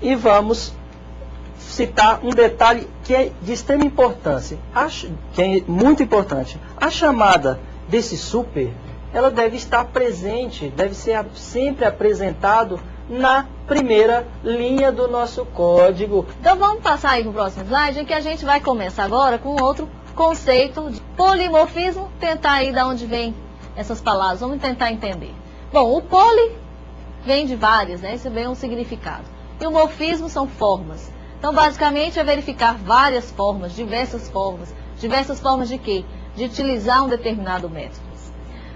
e vamos citar um detalhe que é de extrema importância, que é muito importante. A chamada desse super, ela deve estar presente, deve ser sempre apresentado na primeira linha do nosso código. Então vamos passar aí para o próximo slide, em que a gente vai começar agora com outro conceito de polimorfismo, tentar aí de onde vem essas palavras, vamos tentar entender. Bom, o poli vem de várias, né? Isso vem um significado. E o morfismo são formas. Então, basicamente, é verificar várias formas, diversas formas de quê? De utilizar um determinado método.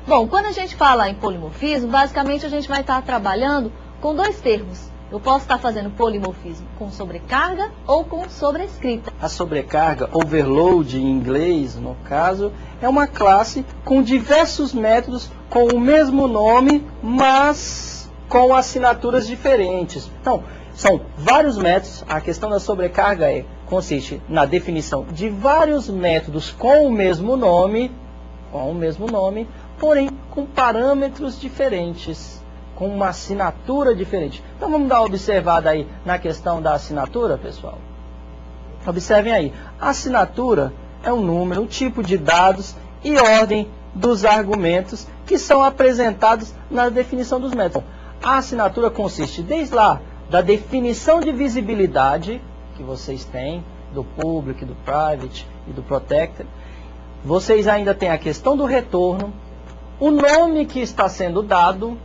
Bom, quando a gente fala em polimorfismo, basicamente a gente vai estar trabalhando com dois termos. Eu posso estar fazendo polimorfismo com sobrecarga ou com sobrescrita. A sobrecarga, overload em inglês, no caso, é uma classe com diversos métodos com o mesmo nome, mas com assinaturas diferentes. Então, são vários métodos. A questão da sobrecarga consiste na definição de vários métodos com o mesmo nome, porém com parâmetros diferentes, com uma assinatura diferente. Então vamos dar uma observada aí na questão da assinatura, pessoal. Observem aí, a assinatura é um número, um tipo de dados e ordem dos argumentos que são apresentados na definição dos métodos. A assinatura consiste desde lá da definição de visibilidade que vocês têm, do public, do private e do protected. Vocês ainda têm a questão do retorno, o nome que está sendo dado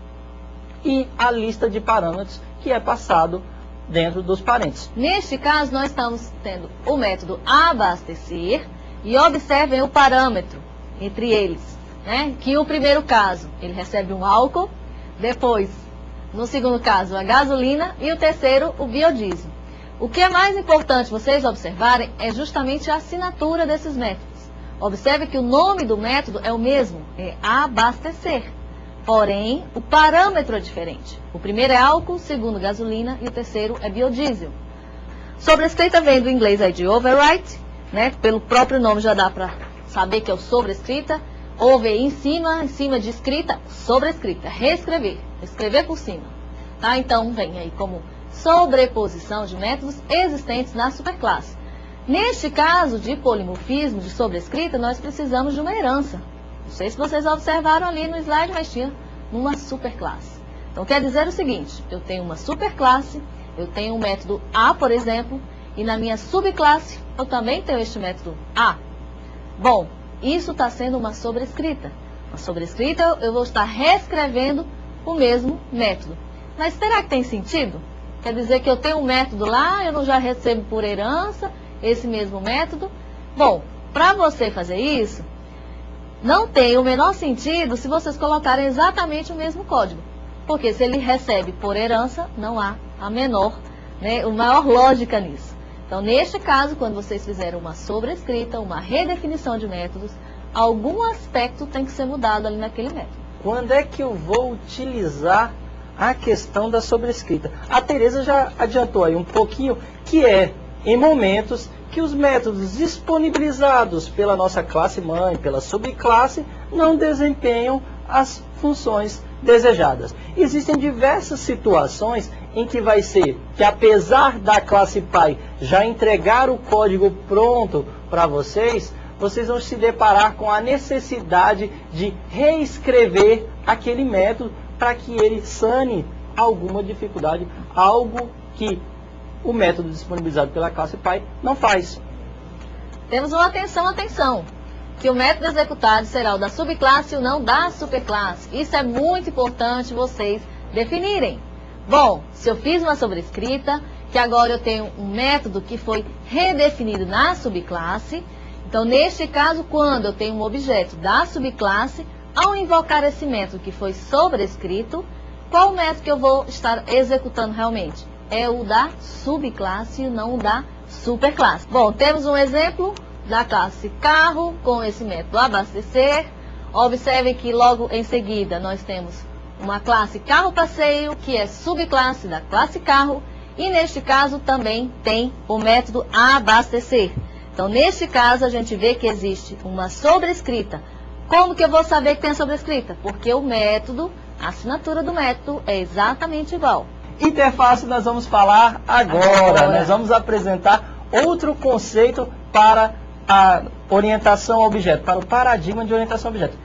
e a lista de parâmetros que é passado dentro dos parênteses. Neste caso, nós estamos tendo o método abastecer e observem o parâmetro entre eles, né? Que o primeiro caso, ele recebe um álcool, depois, no segundo caso, a gasolina e o terceiro, o biodiesel. O que é mais importante vocês observarem é justamente a assinatura desses métodos. Observe que o nome do método é o mesmo, é abastecer. Porém, o parâmetro é diferente. O primeiro é álcool, o segundo gasolina e o terceiro é biodiesel. Sobrescrita vem do inglês aí de overwrite, né? Pelo próprio nome já dá para saber que é o sobrescrita. Over em cima de escrita, sobrescrita, reescrever, escrever por cima. Tá? Então, vem aí como sobreposição de métodos existentes na superclasse. Neste caso de polimorfismo, de sobrescrita, nós precisamos de uma herança. Não sei se vocês observaram ali no slide, mas tinha uma superclasse. Então, quer dizer o seguinte, eu tenho uma superclasse, eu tenho um método A, por exemplo, e na minha subclasse eu também tenho este método A. Bom, isso está sendo uma sobrescrita. Uma sobrescrita, eu vou estar reescrevendo o mesmo método. Mas será que tem sentido? Quer dizer que eu tenho um método lá, eu não já recebo por herança esse mesmo método? Bom, para você fazer isso, não tem o menor sentido se vocês colocarem exatamente o mesmo código. Porque se ele recebe por herança, não há a menor, né, maior lógica nisso. Então, neste caso, quando vocês fizerem uma sobrescrita, uma redefinição de métodos, algum aspecto tem que ser mudado ali naquele método. Quando é que eu vou utilizar a questão da sobrescrita? A Tereza já adiantou aí um pouquinho, que é em momentos que os métodos disponibilizados pela nossa classe mãe, pela subclasse, não desempenham as funções desejadas. Existem diversas situações em que vai ser que, apesar da classe pai já entregar o código pronto para vocês, vocês vão se deparar com a necessidade de reescrever aquele método para que ele sane alguma dificuldade, algo que o método disponibilizado pela classe pai não faz. Temos uma atenção, que o método executado será o da subclasse e o não da superclasse. Isso é muito importante vocês definirem. Bom, se eu fiz uma sobrescrita, que agora eu tenho um método que foi redefinido na subclasse, então neste caso, quando eu tenho um objeto da subclasse, ao invocar esse método que foi sobrescrito, qual o método que eu vou estar executando realmente? É o da subclasse e não o da superclasse. Bom, temos um exemplo da classe carro com esse método abastecer. Observem que logo em seguida nós temos uma classe carro passeio, que é subclasse da classe carro, e neste caso também tem o método abastecer. Então, neste caso, a gente vê que existe uma sobrescrita. Como que eu vou saber que tem a sobrescrita? Porque o método, a assinatura do método é exatamente igual. Interface nós vamos falar agora. Nós vamos apresentar outro conceito para a orientação ao objeto, para o paradigma de orientação ao objeto.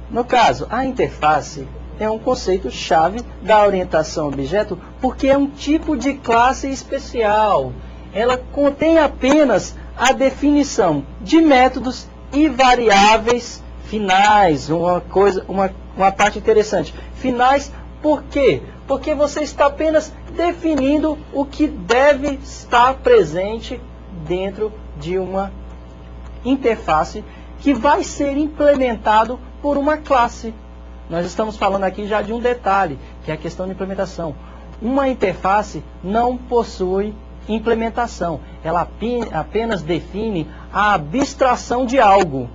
No caso, a interface é um conceito-chave da orientação ao objeto porque é um tipo de classe especial. Ela contém apenas a definição de métodos e variáveis finais. Uma parte interessante. Finais, por quê? Porque você está apenas definindo o que deve estar presente dentro de uma interface que vai ser implementado por uma classe. Nós estamos falando aqui já de um detalhe, que é a questão de implementação. Uma interface não possui implementação. Ela apenas define a abstração de algo.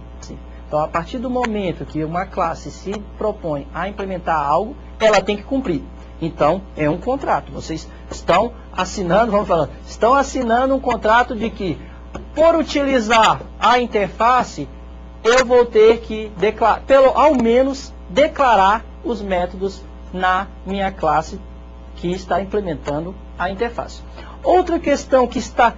Então, a partir do momento que uma classe se propõe a implementar algo, ela tem que cumprir. Então, é um contrato. Vocês estão assinando, estão assinando um contrato de que, por utilizar a interface, eu vou ter que ao menos declarar os métodos na minha classe que está implementando a interface. Outra questão que está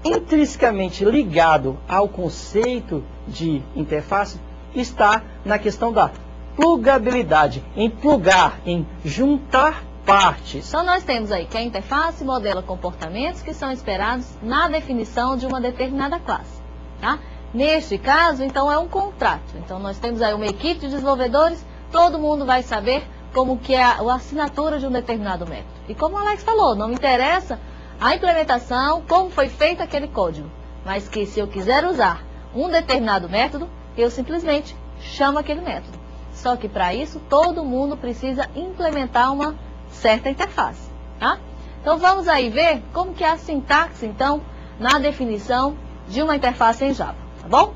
intrinsecamente ligado ao conceito de interface está na questão da plugabilidade, em plugar, em juntar partes. Então nós temos aí que a interface modela comportamentos que são esperados na definição de uma determinada classe, tá? Neste caso, então, é um contrato. Então nós temos aí uma equipe de desenvolvedores, todo mundo vai saber como que é a assinatura de um determinado método. E como o Alex falou, não me interessa a implementação, como foi feito aquele código, mas que se eu quiser usar um determinado método, eu simplesmente chamo aquele método. Só que para isso, todo mundo precisa implementar uma certa interface, tá? Então vamos aí ver como que é a sintaxe, então, na definição de uma interface em Java, tá bom?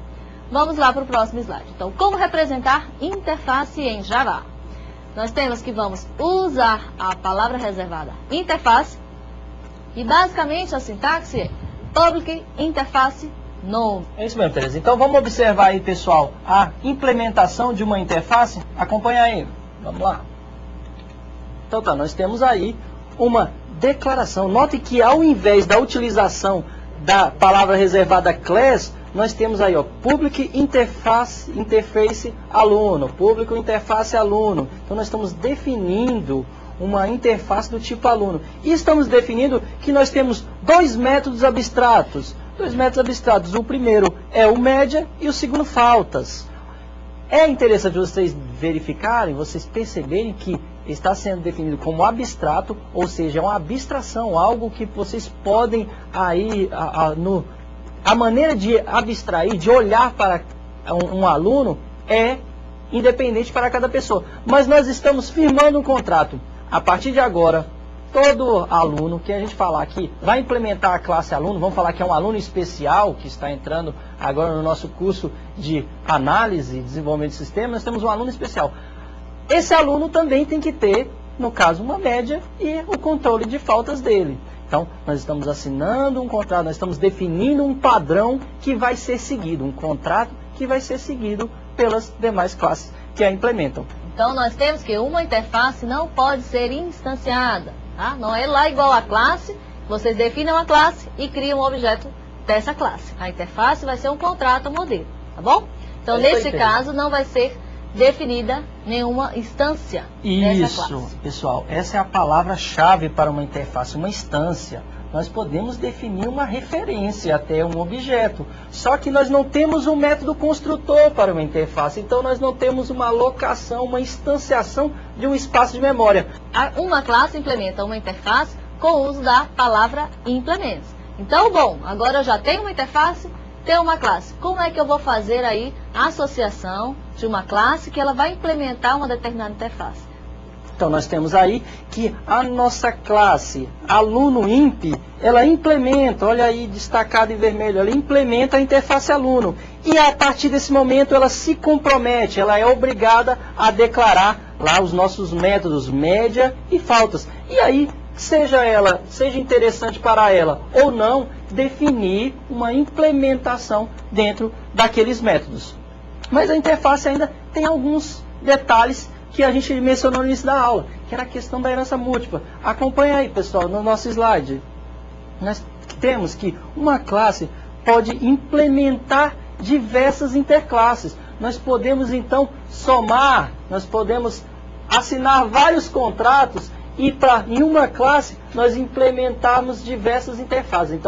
Vamos lá para o próximo slide. Então, como representar interface em Java? Nós temos que vamos usar a palavra reservada interface, e basicamente a sintaxe é public interface nome. É isso mesmo, Tereza. Então vamos observar aí, pessoal, a implementação de uma interface. Acompanha aí. Vamos lá. Então tá, nós temos aí uma declaração. Note que ao invés da utilização da palavra reservada class, nós temos aí, ó, public interface aluno, público interface aluno. Então nós estamos definindo uma interface do tipo aluno. E estamos definindo que nós temos dois métodos abstratos. O primeiro é o média e o segundo faltas. É interessante vocês verificarem, vocês perceberem que está sendo definido como abstrato, ou seja, é uma abstração, algo que vocês podem aí, a maneira de abstrair, de olhar para um aluno é independente para cada pessoa. Mas nós estamos firmando um contrato. A partir de agora, todo aluno que a gente falar aqui vai implementar a classe aluno, vamos falar que é um aluno especial que está entrando agora no nosso curso de análise e desenvolvimento de sistemas, nós temos um aluno especial. Esse aluno também tem que ter, no caso, uma média e o controle de faltas dele. Então, nós estamos assinando um contrato, nós estamos definindo um padrão que vai ser seguido, um contrato que vai ser seguido pelas demais classes que a implementam. Então, nós temos que uma interface não pode ser instanciada, tá? Não é lá igual a classe, vocês definem uma classe e criam um objeto dessa classe. A interface vai ser um contrato, um modelo, tá bom? Então, nesse caso, não vai ser definida nenhuma instância dessa classe. Isso, pessoal, essa é a palavra-chave para uma interface, uma instância. Nós podemos definir uma referência até um objeto, só que nós não temos um método construtor para uma interface, então nós não temos uma alocação, uma instanciação de um espaço de memória. Uma classe implementa uma interface com o uso da palavra implements. Então, bom, agora eu já tenho uma interface, tenho uma classe. Como é que eu vou fazer aí a associação de uma classe que ela vai implementar uma determinada interface? Então, nós temos aí que a nossa classe aluno imp, ela implementa, olha aí destacado em vermelho, ela implementa a interface aluno. E a partir desse momento ela se compromete, ela é obrigada a declarar lá os nossos métodos média e faltas. E aí, seja interessante para ela ou não, definir uma implementação dentro daqueles métodos. Mas a interface ainda tem alguns detalhes que a gente mencionou no início da aula, que era a questão da herança múltipla. Acompanha aí, pessoal, no nosso slide. Nós temos que uma classe pode implementar diversas interclasses. Nós podemos, então, somar, nós podemos assinar vários contratos e, em uma classe, nós implementarmos diversas interfaces. Então,